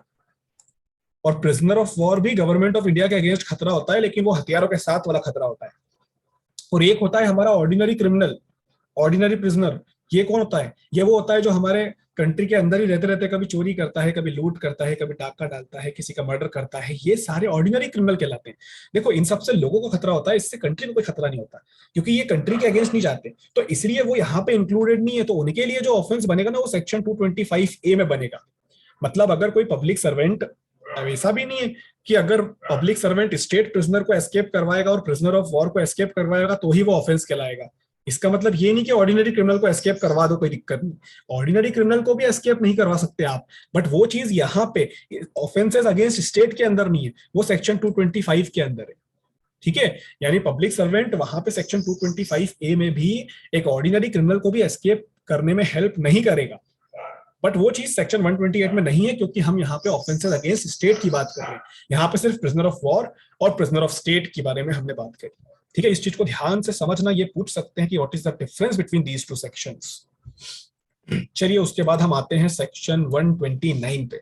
और प्रिजनर ऑफ वॉर भी गवर्नमेंट ऑफ इंडिया के अगेंस्ट खतरा होता है, लेकिन वो हथियारों के साथ वाला खतरा होता है। और एक होता है हमारा ऑर्डिनरी क्रिमिनल, ऑर्डिनरी प्रिजनर। ये कौन होता है? ये वो होता है जो हमारे कंट्री के अंदर ही रहते रहते कभी चोरी करता है, कभी लूट करता है, कभी डाका डालता है, किसी का मर्डर करता है। ये सारे ऑर्डिनरी क्रिमिनल कहलाते हैं। देखो, इन सबसे लोगों को खतरा होता है, इससे कंट्री को कोई खतरा नहीं होता, क्योंकि ये कंट्री के अगेंस्ट नहीं जाते, तो इसलिए वो यहाँ पे इंक्लूडेड नहीं है। तो उनके लिए जो ऑफेंस बनेगा ना, वो सेक्शन 225A में बनेगा। मतलब अगर कोई पब्लिक सर्वेंट, ऐसा भी नहीं है कि अगर पब्लिक सर्वेंट स्टेट प्रिजनर को एस्केप करवाएगा और प्रिजनर ऑफ वॉर को एस्केप करवाएगा तो ही वो ऑफेंस कहलाएगा। इसका मतलब ये नहीं कि ऑर्डिनरी क्रिमिनल को एस्केप करवा दो, कोई दिक्कत नहीं, ऑर्डिनरी क्रिमिनल को भी एस्केप नहीं करवा सकते आप, बट वो चीज यहाँ पे ऑफेंसेस अगेंस्ट स्टेट के अंदर नहीं है, वो सेक्शन 225 के अंदर है। ठीक है, यानी पब्लिक सर्वेंट वहां पे सेक्शन 225A में भी एक ऑर्डिनरी क्रिमिनल को भी एस्केप करने में हेल्प नहीं करेगा, बट वो चीज सेक्शन 128 में नहीं है, क्योंकि हम यहाँ पे ऑफेंसेस अगेंस्ट स्टेट की बात कर रहे हैं। यहाँ पे सिर्फ प्रिजनर ऑफ वॉर और प्रिजनर ऑफ स्टेट के बारे में हमने बात करी। ठीक है, इस चीज को ध्यान से समझना। ये पूछ सकते हैं कि what is the difference between these two sections. चलिए, उसके बाद हम आते हैं सेक्शन 129 पे।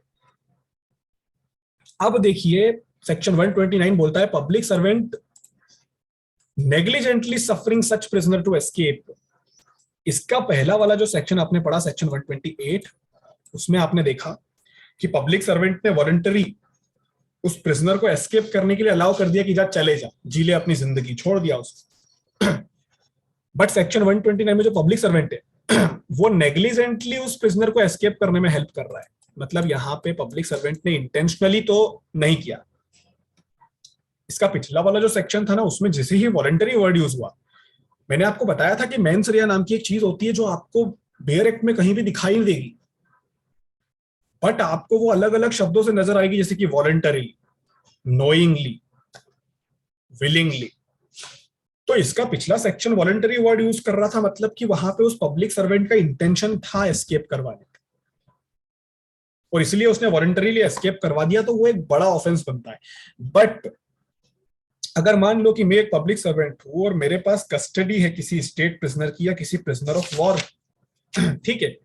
अब देखिए, सेक्शन 129 बोलता है public servant negligently suffering such prisoner to escape. इसका पहला वाला जो सेक्शन आपने पढ़ा, सेक्शन 128, उसमें आपने देखा कि पब्लिक सर्वेंट ने वॉलंटरी उस प्रिजनर को एस्केप करने के लिए अलाउ कर दिया कि जा, चले जा, जी ले अपनी जिंदगी, छोड़ दिया उसको। बट सेक्शन 129 में जो पब्लिक सर्वेंट है वो नेग्लिजेंटली उस प्रिजनर को एस्केप करने में हेल्प कर रहा है। मतलब यहाँ पे पब्लिक सर्वेंट ने इंटेंशनली तो नहीं किया। इसका पिछला वाला जो सेक्शन था ना, उसमें जैसे ही वॉलंटरी वर्ड यूज हुआ, मैंने आपको बताया था कि मेंस रिया नाम की एक चीज होती है जो आपको बेयर एक्ट में कहीं भी दिखाई नहीं देगी, बट आपको वो अलग अलग शब्दों से नजर आएगी, जैसे कि वॉलंटरी, नोइंगली, विलिंगली। तो इसका पिछला सेक्शन वॉलंटरी वर्ड यूज कर रहा था, मतलब कि वहां पे उस पब्लिक सर्वेंट का इंटेंशन था एस्केप करवाने का, और इसलिए उसने वॉलंटरीली एस्केप करवा दिया, तो वो एक बड़ा ऑफेंस बनता है। बट अगर मान लो कि मैं एक पब्लिक सर्वेंट हूं और मेरे पास कस्टडी है किसी स्टेट प्रिजनर की या किसी प्रिजनर ऑफ वॉर, ठीक है,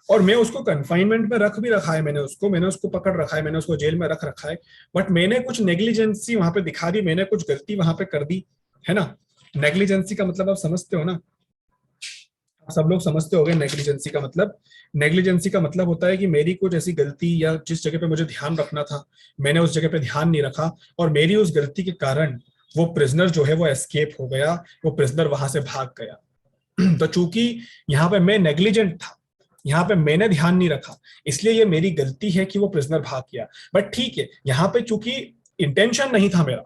और मैं उसको कन्फाइनमेंट में रख भी रखा है, मैंने उसको पकड़ रखा है, मैंने उसको जेल में रख रखा है, बट मैंने कुछ नेग्लिजेंसी वहां पे दिखा दी, मैंने कुछ गलती वहां पे कर दी, है ना। नेग्लिजेंसी का मतलब आप समझते हो ना, आप सब लोग समझते हो गए नेग्लिजेंसी का मतलब। नेग्लिजेंसी का मतलब होता है कि मेरी कुछ ऐसी गलती, या जिस जगह पे मुझे ध्यान रखना था मैंने उस जगह पे ध्यान नहीं रखा, और मेरी उस गलती के कारण वो प्रिजनर जो है वो एस्केप हो गया, वो प्रिजनर वहां से भाग गया। तो चूंकि यहाँ पे मैं नेग्लिजेंट था, यहाँ पे मैंने ध्यान नहीं रखा, इसलिए ये मेरी गलती है कि वो प्रिजनर भाग गया। बट ठीक है, यहाँ पे चूंकि इंटेंशन नहीं था मेरा,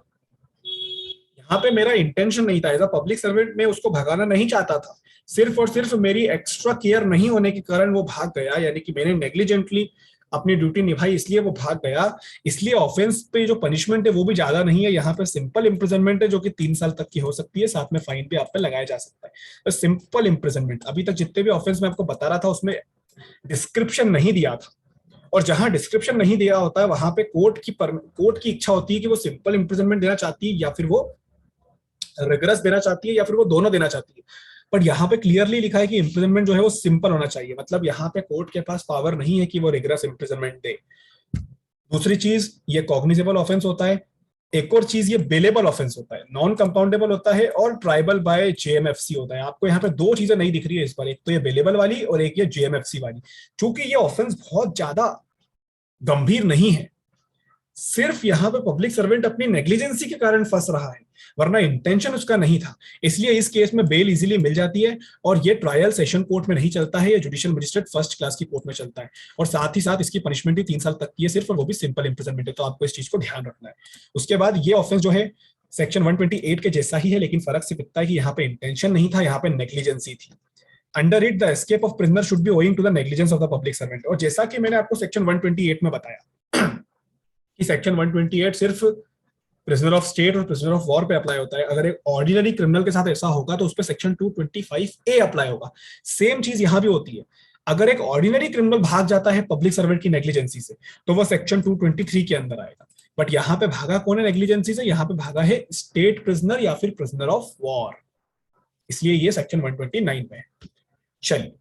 यहाँ पे मेरा इंटेंशन नहीं था, एज अ पब्लिक सर्वेंट मैं उसको भगाना नहीं चाहता था, सिर्फ और सिर्फ मेरी एक्स्ट्रा केयर नहीं होने के कारण वो भाग गया, यानी कि मैंने नेग्लिजेंटली अपनी ड्यूटी निभाई, इसलिए वो भाग गया। इसलिए ऑफेंस पे जो पनिशमेंट है वो भी ज्यादा नहीं है, यहाँ पे सिंपल इंप्रिजनमेंट है जो कि 3 साल तक की हो सकती है, साथ में फाइन भी आप पे लगाया जा सकता है। तो सिंपल इंप्रिजनमेंट। अभी तक जितने भी ऑफेंस मैं आपको बता रहा था उसमें डिस्क्रिप्शन नहीं दिया था, और जहां डिस्क्रिप्शन नहीं दिया होता है वहां पे कोर्ट की इच्छा होती है कि वो सिंपल इंप्रिजनमेंट देना चाहती है, या फिर वो रिगरस देना चाहती है, या फिर वो दोनों देना चाहती है। पर यहाँ पे क्लियरली लिखा है कि इंप्रिजनमेंट जो है वो सिंपल होना चाहिए, मतलब यहाँ पे कोर्ट के पास पावर नहीं है कि वो रिगरस इंप्रिजनमेंट दे। दूसरी चीज, ये कॉग्निजेबल ऑफेंस होता है। एक और चीज, ये बेलेबल ऑफेंस होता है, नॉन कंपाउंडेबल होता है, और ट्राइबल बाय जेएमएफसी होता है। आपको यहाँ पे दो चीजें नहीं दिख रही है इस बार, एक तो ये बेलेबल वाली और एक ये जेएमएफसी वाली। चूंकि ये ऑफेंस बहुत ज्यादा गंभीर नहीं है, सिर्फ यहाँ पे पब्लिक सर्वेंट अपनी नेग्लिजेंसी के कारण फंस रहा है, वरना इंटेंशन उसका नहीं था, इसलिए इस केस में बेल इजीली मिल जाती है। और ये ट्रायल सेशन कोर्ट में नहीं चलता है, ये जुडिशियल मजिस्ट्रेट फर्स्ट क्लास की कोर्ट में चलता है, और साथ ही साथ इसकी पनिशमेंट भी 3 साल तक की है सिर्फ, और वो भी सिंपल इंप्रिजनमेंट है। तो आपको इस चीज को ध्यान रखना है। उसके बाद ये ऑफेंस जो है सेक्शन 128 के जैसा ही है, लेकिन फर्क सिर्फ इतना है कि यहाँ पे इंटेंशन नहीं था, यहाँ पे नेग्लिजेंसी थी। Under it the escape of prisoner should be owing to the negligence of the public servant. और जैसा कि मैंने आपको सेक्शन 128 में बताया कि सेक्शन 128 सिर्फ प्रिजनर ऑफ स्टेट और प्रिजनर ऑफ वॉर पे अप्लाई होता है, अगर एक ऑर्डिनरी क्रिमिनल के साथ ऐसा होगा तो उस पर सेक्शन 225A अप्लाई होगा। सेम चीज यहां भी होती है, अगर एक ऑर्डिनरी क्रिमिनल भाग जाता है पब्लिक सर्वेंट की नेग्लिजेंसी से तो वो सेक्शन 223 के अंदर आएगा। बट यहाँ पे भागा कौन है नेग्लिजेंसी से? यहाँ पे भागा है स्टेट प्रिजनर या फिर प्रिजनर ऑफ वॉर, इसलिए ये सेक्शन 129 में है। चलिए,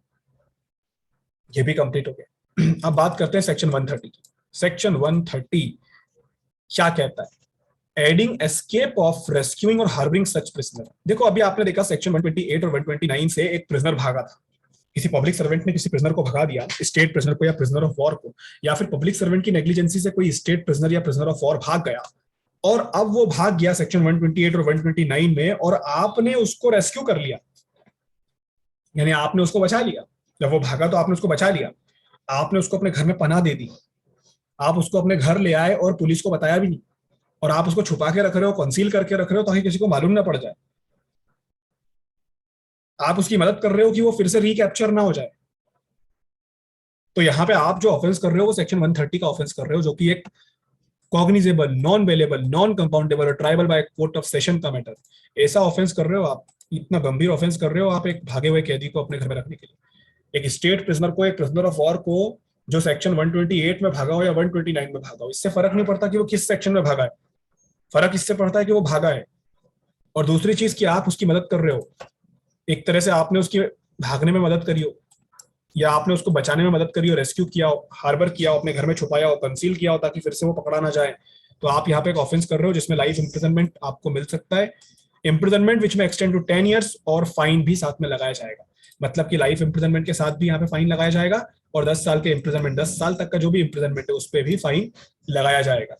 ये भी कंप्लीट हो गया। अब बात करते हैं सेक्शन 130 की। सेक्शन 130 क्या कहता है? एडिंग एस्केप ऑफ रेस्क्यूइंग और हार्बरिंग सच प्रिजनर। देखो अभी आपने देखा सेक्शन 128 और 129 से एक प्रिजनर भागा था, किसी पब्लिक सर्वेंट ने किसी प्रिजनर को भगा दिया, स्टेट प्रिजनर को या प्रिजनर ऑफ वॉर को, या फिर पब्लिक सर्वेंट की नेग्लिजेंसी से कोई स्टेट प्रिजनर या प्रिजनर ऑफ वॉर भाग गया, और अब वो भाग गया सेक्शन 128 और 129 में, और आपने उसको रेस्क्यू कर लिया, यानी आपने उसको बचा लिया। जब वो भागा तो आपने उसको बचा लिया, आपने उसको अपने घर में पनाह दे दी, आप उसको अपने घर ले आए और पुलिस को बताया भी नहीं, और आप उसको छुपा के रख रहे हो, कंसील करके रख रहे हो ताकि किसी को मालूम ना पड़ जाए। आप उसकी मदद कर रहे हो कि वो फिर से रिकैप्चर ना हो जाए। तो यहाँ पे आप जो ऑफेंस कर रहे हो वो सेक्शन 130 का ऑफेंस कर रहे हो, जो कि एक cognizable, non bailable, non compoundable और triable by court of session का मैटर, ऐसा ऑफेंस कर रहे हो आप। इतना गंभीर ऑफेंस कर रहे हो आप एक भागे हुए कैदी को अपने घर में रखने के लिए। एक स्टेट प्रिजनर को, एक प्रिजनर ऑफ वॉर को, जो सेक्शन 128 में भागा हो या 129 में भागा हो, इससे फर्क नहीं पड़ता कि वो किस सेक्शन में भागा है, फर्क इससे पड़ता है कि वो भागा है। और दूसरी चीज कि आप उसकी मदद कर रहे हो, एक तरह से आपने उसकी भागने में मदद करी हो, या आपने उसको बचाने में मदद करी हो, रेस्क्यू किया हो, हार्बर किया हो, अपने घर में छुपाया हो, कंसील किया हो ताकि फिर से वो पकड़ा ना जाए, तो आप यहाँ पे एक ऑफेंस कर रहे हो जिसमें लाइफ इंप्रिजनमेंट आपको मिल सकता है। Imprisonment which may extend to 10 years, और फाइन भी साथ में लगाया जाएगा। मतलब कि लाइफ इंप्रिजनमेंट के साथ भी यहाँ पे फाइन लगाया जाएगा, और 10 साल के इंप्रिजनमेंट, 10 साल तक का जो भी इंप्रिजनमेंट है उस पर भी फाइन लगाया जाएगा।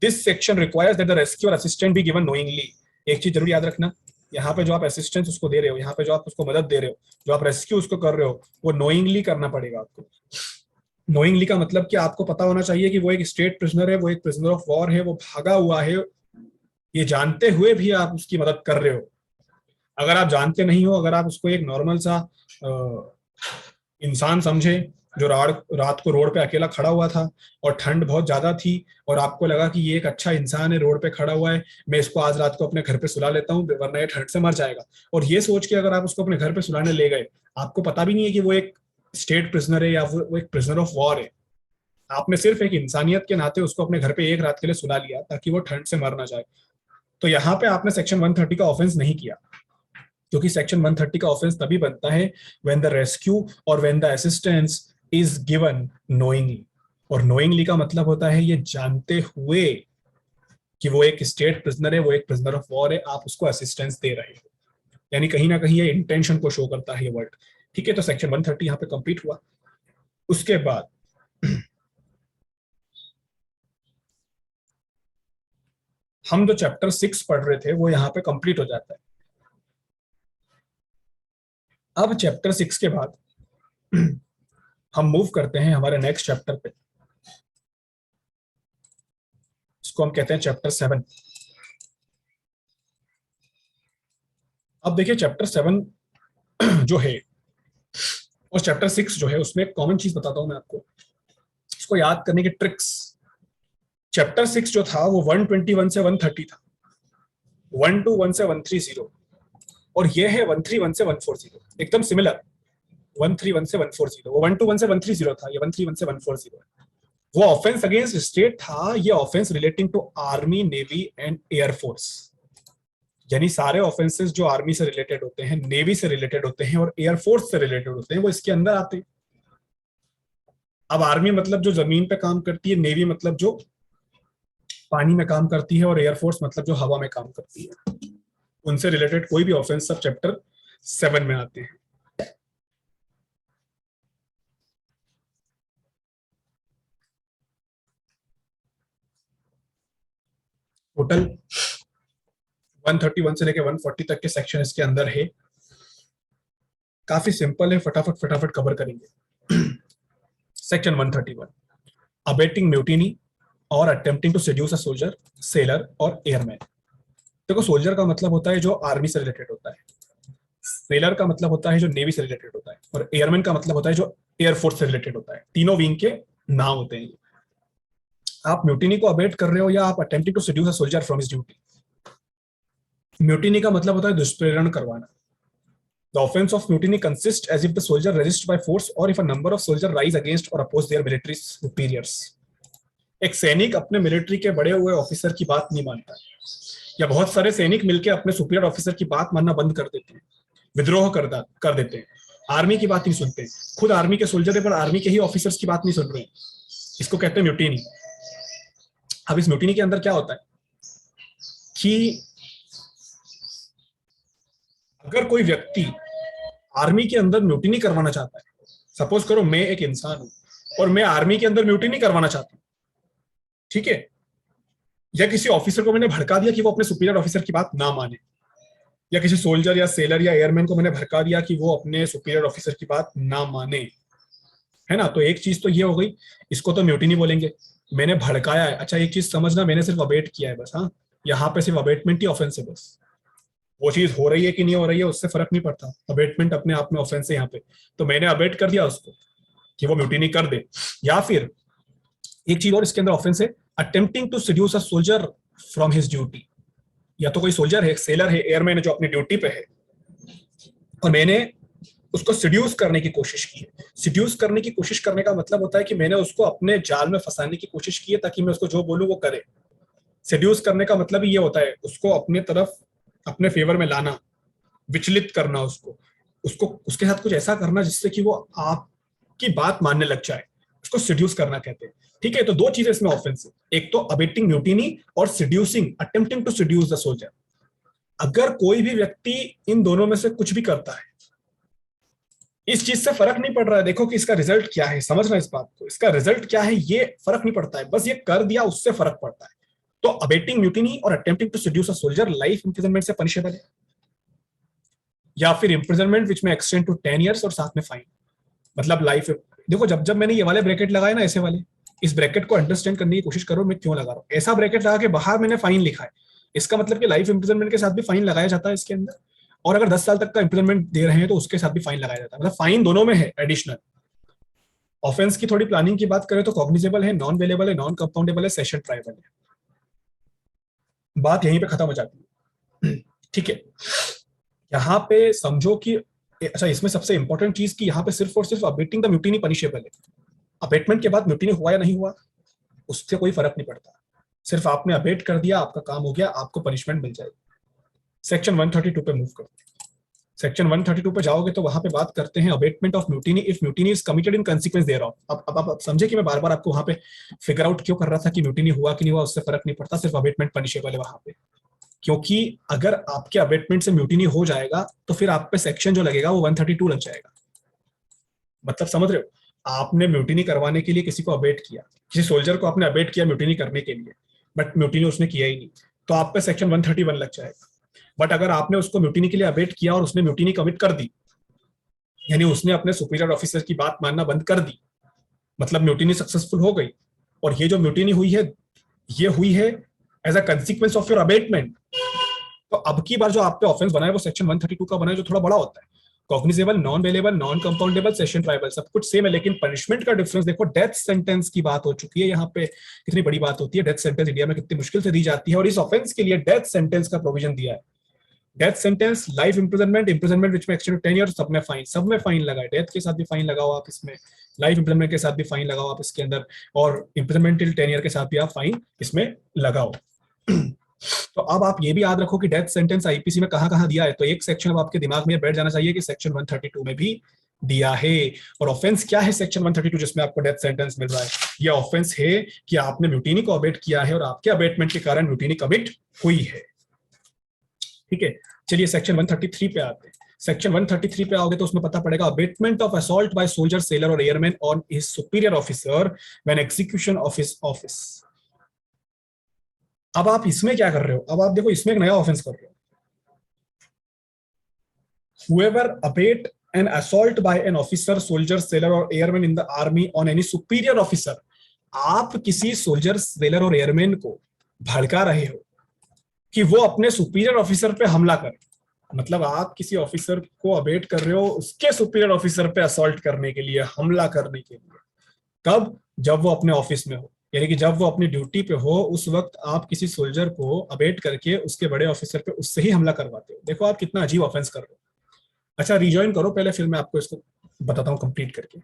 This section requires that the rescue और असिस्टेंट बी गिवन नोइंगली। एक चीज जरूर याद रखना, यहाँ पे जो आप असिस्टेंस उसको दे रहे हो, यहाँ पे जो आप उसको मदद दे रहे हो, जो आप रेस्क्यू उसको कर रहे हो, वो नोइंगली करना पड़ेगा आपको। नोइंगली का मतलब कि आपको पता होना चाहिए कि वो एक स्टेट प्रिजनर है, वो एक प्रिजनर ऑफ वॉर है, वो भागा हुआ है, ये जानते हुए भी आप उसकी मदद कर रहे हो। अगर आप जानते नहीं हो, अगर आप उसको एक नॉर्मल सा इंसान समझे जो रात को रोड पे अकेला खड़ा हुआ था और ठंड बहुत ज्यादा थी, और आपको लगा कि ये एक अच्छा इंसान है, रोड पे खड़ा हुआ है, मैं इसको आज रात को अपने घर पे सुला लेता हूँ वरना ये ठंड से मर जाएगा, और ये सोच के अगर आप उसको अपने घर पे सुलाने ले गए, आपको पता भी नहीं है कि वो एक स्टेट प्रिजनर है या वो एक प्रिजनर ऑफ वॉर है, आपने सिर्फ एक इंसानियत के नाते उसको अपने घर पे एक रात के लिए सुला लिया ताकि वो ठंड से मर ना जाए, तो यहाँ पे आपने सेक्शन 130 का ऑफेंस नहीं किया। क्योंकि सेक्शन 130 का ऑफेंस तभी बनता है व्हेन द रेस्क्यू और when the assistance is given knowingly. और नोइंगली का मतलब होता है ये जानते हुए कि वो एक स्टेट प्रिजनर है, वो एक प्रिजनर ऑफ वॉर है, आप उसको असिस्टेंस दे रहे हो, यानी कहीं ना कहीं ये इंटेंशन को शो करता है ये वर्ड। ठीक है, तो सेक्शन 130 यहाँ पे कंप्लीट हुआ। उसके बाद हम जो चैप्टर 6 पढ़ रहे थे वो यहाँ पे कंप्लीट हो जाता है। अब चैप्टर 6 के बाद हम मूव करते हैं हमारे नेक्स्ट चैप्टर पे, इसको हम कहते हैं चैप्टर 7। अब देखिए चैप्टर 7 जो है और चैप्टर 6 जो है, उसमें एक कॉमन चीज बताता हूं मैं आपको, इसको याद करने की ट्रिक्स। चैप्टर 6 जो था वो 121 से 130 था, 121 से 130, और ये है 131 से 140, एकदम सिमिलर। 131 से 140, वो 121 से 130 था, ये 131 से 140 है। वो ऑफेंस अगेंस्ट स्टेट था, ये offence relating to army, navy and air force, यानी सारे ऑफेंसेस जो आर्मी से रिलेटेड होते हैं, नेवी से रिलेटेड होते हैं और एयरफोर्स से रिलेटेड होते हैं, वो इसके अंदर आते हैं। अब आर्मी मतलब जो जमीन पे काम करती है, नेवी मतलब जो पानी में काम करती है, और एयरफोर्स मतलब जो हवा में काम करती है, उनसे रिलेटेड कोई भी ऑफेंस सब चैप्टर 7 में आते हैं। टोटल 131 से लेकर 140 तक के सेक्शन इसके अंदर है, काफी सिंपल है, फटाफट फटाफट कवर करेंगे। सेक्शन 131, अबेटिंग म्यूटिनी और attempting to seduce a soldier, sailor और एयरमैन। देखो सोल्जर का मतलब होता है जो आर्मी से रिलेटेड होता है, सेलर का मतलब होता है जो नेवी से रिलेटेड होता है, और एयरमैन का मतलब होता है जो एयरफोर्स से रिलेटेड होता है। तीनों विंग के नाम होते हैं। आप म्यूटिनी को अबेट कर रहे हो या आप attempting to seduce a soldier from his duty. Mutiny का मतलब होता है दुष्प्रेरण करवाना। The offense of mutiny consists as if the soldier resists by force or if a number of soldiers rise against or oppose their military superiors. एक सैनिक अपने military के बड़े हुए ऑफिसर की बात नहीं मानता, या बहुत सारे सैनिक मिलकर अपने सुपीरियर ऑफिसर की बात मानना बंद कर देते हैं, विद्रोह कर देते हैं, आर्मी की बात नहीं सुनते, खुद आर्मी के सोल्जर है पर आर्मी के ही ऑफिसर्स की बात नहीं सुन रहे। इसको कहते हैं म्यूटिनी। अब इस म्यूटिनी के अंदर क्या होता है कि अगर कोई व्यक्ति आर्मी के अंदर म्यूटिनी करवाना चाहता है, सपोज करो मैं एक इंसान हूं और मैं आर्मी के अंदर म्यूटिनी करवाना चाहता हूं, ठीक है, या किसी ऑफिसर को मैंने भड़का दिया कि वो अपने सुपीरियर ऑफिसर की बात ना माने, या किसी सोल्जर या सेलर या एयरमैन को मैंने भड़का दिया कि वो अपने सुपीरियर ऑफिसर की बात ना माने, है ना, तो एक चीज तो ये हो गई, इसको तो म्यूटिनी बोलेंगे, मैंने भड़काया है। अच्छा एक चीज समझना, मैंने सिर्फ अबेट किया है बस, हाँ, यहाँ पे सिर्फ अबेटमेंट ही ऑफेंस है बस, वो चीज हो रही है कि नहीं हो रही है उससे फर्क नहीं पड़ता, अबेटमेंट अपने आप में ऑफेंस है यहाँ पे, तो मैंने अबेट कर दिया उसको कि वो म्यूटिनी कर दे। या फिर एक चीज और इसके अंदर ऑफेंस है, attempting to seduce a soldier from his duty, या तो कोई सोल्जर है, सेलर है, एयरमैन है जो अपनी ड्यूटी पे है और मैंने उसको सिड्यूस करने की कोशिश की है। सिड्यूस करने की कोशिश करने का मतलब होता है कि मैंने उसको अपने जाल में फंसाने की कोशिश की है ताकि मैं उसको जो बोलूं वो करे। सिड्यूस करने का मतलब ये होता है उसको अपने तरफ, अपने फेवर में लाना, विचलित करना, उसको उसको उसके साथ कुछ ऐसा करना जिससे कि वो आपकी बात मानने लग जाए, उसको सिड्यूस करना कहते हैं। ठीक है, तो दो चीजें इसमें ऑफेंस है, एक तो अबेटिंग म्यूटिनी और seducing, attempting to seduce the soldier. अगर कोई भी व्यक्ति इन दोनों में से कुछ भी करता है, इस चीज से फर्क नहीं पड़ रहा है, देखो कि इसका रिजल्ट क्या है, समझना इस बात को, इसका रिजल्ट क्या है ये फर्क नहीं पड़ता है, बस ये कर दिया उससे फर्क पड़ता है। तो अबेटिंग म्यूटिनी और attempting to seduce a soldier life imprisonment से पनिशेबल है, या फिर imprisonment which may extend to 10 years और साथ में फाइन, मतलब लाइफ। देखो जब जब मैंने ये वाले ब्रैकेट लगाए ना, ऐसे वाले, इस ब्रैकेट को अंडरस्टैंड करने की कोशिश करो मैं क्यों लगा रहा हूं। ऐसा ब्रैकेट लगा के बाहर मैंने फाइन लिखा है, इसका मतलब कि लाइफ इंप्रिजनमेंट के साथ भी फाइन लगाया जाता है इसके अंदर, और अगर 10 साल तक का इंप्रिजनमेंट दे रहे हैं तो उसके साथ भी फाइन लगाया जाता है, मतलब फाइन दोनों में है एडिशनल। ऑफेंस की थोड़ी प्लानिंग की बात करें तो कॉग्निजेबल है, नॉन वेलेबल है, नॉन कंपाउंडेबल है, सेशन ट्राइबल है, बात यहीं पे खत्म हो जाती है। ठीक है, यहाँ पे समझो कि अच्छा इसमें सबसे इंपॉर्टेंट चीज की यहाँ पे सिर्फ और सिर्फ अबेटिंग द म्यूटिनी पनिशेबल है। अबेटमेंट के बाद म्यूटिनी हुआ या नहीं हुआ उससे कोई फर्क नहीं पड़ता, सिर्फ आपने अबेट कर दिया, आपका काम हो गया, आपको पनिशमेंट मिल जाएगी। सेक्शन 132 पे मूव करते हैं। सेक्शन 132 पे जाओगे तो वहां पे बात करते हैं abetment of mutiny if mutiny is committed in consequence thereof. अब आप समझे कि मैं बार बार आपको वहां पे फिगर आउट क्यों कर रहा था कि म्यूटिनी हुआ कि नहीं हुआ उससे फर्क नहीं पड़ता, सिर्फ अबेटमेंट पनिशेबल है वहां पे, क्योंकि अगर आपके अबेटमेंट से म्यूटिनी हो जाएगा तो फिर आप पे सेक्शन जो लगेगा वो 132 लग जाएगा। मतलब समझ रहे हो, आपने म्यूटिनी करवाने के लिए किसी को अबेट किया, किसी सोल्जर को आपने अबेट किया म्यूटिनी करने के लिए, बट म्यूटिनी उसने किया ही नहीं, तो आप पे सेक्शन 131 लग जाएगा। बट अगर आपने उसको म्यूटिनी के लिए अबेट किया और उसने म्यूटिनी कमिट कर दी, यानी उसने अपने सुपीरियर ऑफिसर की बात मानना बंद कर दी, मतलब म्यूटिनी सक्सेसफुल हो गई, और ये जो म्यूटिनी हुई है ये हुई है as a consequence of your abetment, तो अब की बार जो आप पे ऑफेंस बना है वो सेक्शन 132 का बना है जो थोड़ा बड़ा होता है। Cognizable, non वेलेबल, non compoundable, session tribal, सब कुछ सेम है, लेकिन पनिशमेंट का डिफरेंस देखो। डेथ सेंटेंस की बात हो चुकी है यहाँ पे, कितनी बड़ी बात होती है, डेथ सेंटेंस इंडिया में कितनी मुश्किल से दी जाती है, और इस ऑफेंस के लिए डेथ सेंटेंस का प्रोविजन दिया है। Death sentence, life imprisonment, imprisonment which may extend to 10 year, सब में फाइन लगा है, डेथ के साथ भी फाइन लगाओ आप इसमें, लाइफ इंप्रिजनमेंट के साथ भी फाइन लगाओ आप इसके अंदर, और इंप्रिजनमेंट टिल 10 ईयर के साथ भी आप फाइन इसमें लगाओ। तो अब आप ये भी याद रखो कि डेथ सेंटेंस आईपीसी में कहां कहां दिया है, तो एक सेक्शन अब आपके दिमाग में बैठ जाना चाहिए कि सेक्शन 132 में भी दिया है। और ऑफेंस क्या है सेक्शन 132 जिसमें आपको डेथ सेंटेंस मिल रहा है? यह ऑफेंस है कि आपने म्यूटिनी को अबेट किया है और आपके अबेटमेंट के कारण म्यूटिनी कमिट हुई है। ठीक है, चलिए सेक्शन 133 पे आते हैं। सेक्शन 133 पे आओगे तो उसमें पता पड़ेगा abetment of assault by soldier, sailor और airman on his superior officer when execution of his office. अब आप इसमें क्या कर रहे हो, अब आप देखो इसमें एक नया ऑफेंस कर रहे हो। Whoever abet an assault by an officer, soldier, sailor or airman in the army on any superior officer, आप किसी सोल्जर, सेलर और एयरमैन को भड़का रहे हो कि वो अपने सुपीरियर ऑफिसर पे हमला करे, मतलब आप किसी ऑफिसर को अबेट कर रहे हो उसके सुपीरियर ऑफिसर पे असॉल्ट करने के लिए, हमला करने के लिए। कब? जब वो अपने ऑफिस में हो, यानी कि जब वो अपनी ड्यूटी पे हो उस वक्त आप किसी सोल्जर को अबेट करके उसके बड़े ऑफिसर पे उससे ही हमला करवाते हो। देखो आप कितना अजीब ऑफेंस कर रहे हो। अच्छा रिजॉइन करो पहले, फिर मैं आपको इसको बताता हूँ कंप्लीट करके।